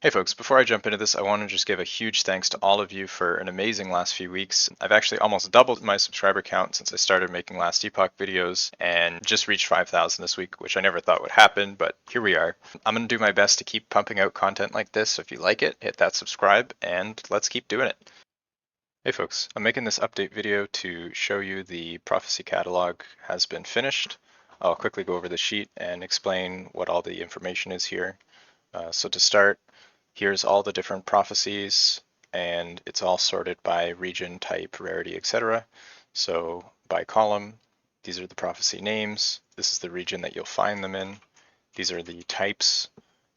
Hey folks, before I jump into this, I want to just give a huge thanks to all of you for an amazing last few weeks. I've actually almost doubled my subscriber count since I started making last Epoch videos and just reached 5,000 this week, which I never thought would happen, but here we are. I'm going to do my best to keep pumping out content like this, so if you like it, hit that subscribe and let's keep doing it. Hey folks, I'm making this update video to show you the prophecy catalog has been finished. I'll quickly go over the sheet and explain what all the information is here. So to start, here's all the different prophecies, and it's all sorted by region, type, rarity, etc. So by column, these are the prophecy names. This is the region that you'll find them in. These are the types.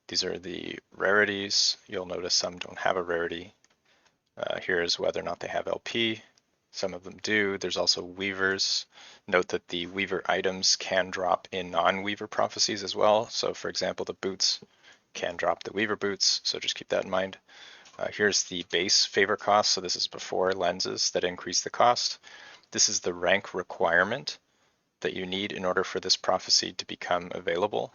These are the rarities. You'll notice some don't have a rarity. Here's whether or not they have LP. Some of them do. There's also weavers. Note that the weaver items can drop in non-weaver prophecies as well. So for example, the boots can drop the weaver boots, so just keep that in mind. Here's the base favor cost, so this is before lenses that increase the cost. This is the rank requirement that you need in order for this prophecy to become available.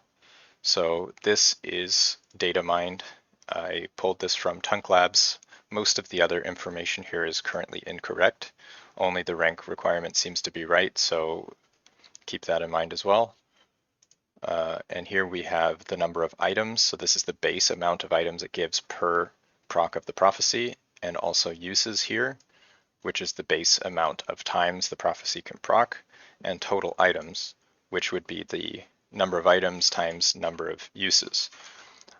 So this is data mined. I pulled this from Tunk Labs. Most of the other information here is currently incorrect. Only the rank requirement seems to be right, so keep that in mind as well. And here we have the number of items. So this is the base amount of items it gives per proc of the prophecy, and also uses here, which is the base amount of times the prophecy can proc, and total items, which would be the number of items times number of uses.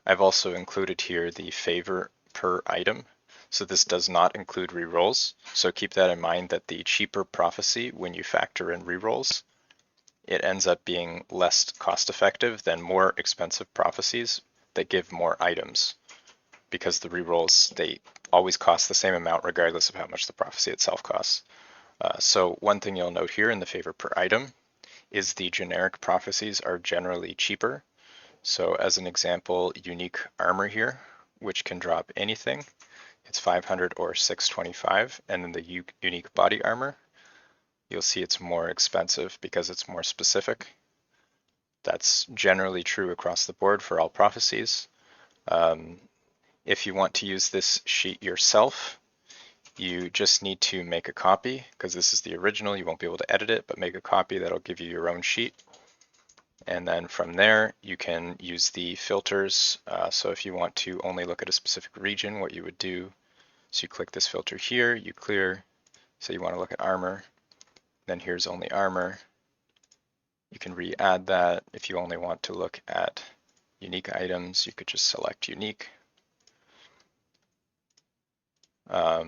I've also included here the favor per item. So this does not include rerolls. So keep that in mind that the cheaper prophecy, when you factor in rerolls, it ends up being less cost effective than more expensive prophecies that give more items, because the rerolls, they always cost the same amount regardless of how much the prophecy itself costs. So one thing you'll note here in the favor per item is the generic prophecies are generally cheaper. So as an example, unique armor here, which can drop anything, it's 500 or 625, and then the unique body armor, you'll see it's more expensive because it's more specific. That's generally true across the board for all prophecies. If you want to use this sheet yourself, you just need to make a copy, because this is the original. You won't be able to edit it, but make a copy that'll give you your own sheet. And then from there, you can use the filters. So if you want to only look at a specific region, what you would do, so you click this filter here, you clear. So you want to look at armor. Then here's only armor. You can re-add that. If you only want to look at unique items, you could just select unique. I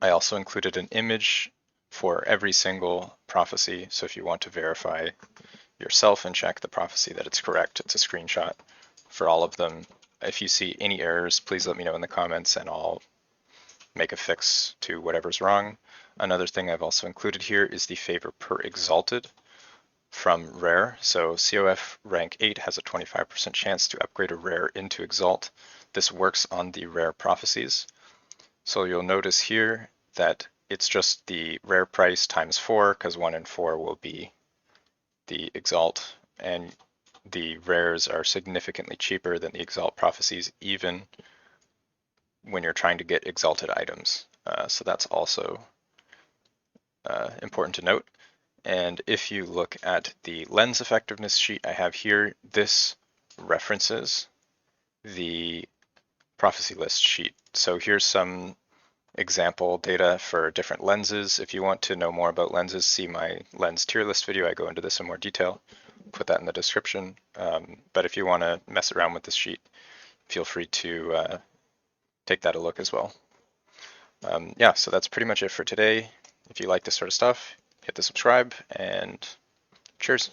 also included an image for every single prophecy. So if you want to verify yourself and check the prophecy that it's correct, it's a screenshot for all of them. If you see any errors, please let me know in the comments and I'll make a fix to whatever's wrong. Another thing I've also included here is the favor per exalted from rare. So COF rank 8 has a 25% chance to upgrade a rare into exalt. This works on the rare prophecies. So you'll notice here that it's just the rare price times 4, because 1 and 4 will be the exalt, and the rares are significantly cheaper than the exalt prophecies, even when you're trying to get exalted items. So that's also important to note. And if you look at the lens effectiveness sheet I have here, this references the prophecy list sheet. So here's some example data for different lenses. If you want to know more about lenses, see my lens tier list video. I go into this in more detail. Put that in the description. But if you want to mess around with this sheet, feel free to take that a look as well. Yeah, so that's pretty much it for today. If you like this sort of stuff, hit the subscribe and cheers.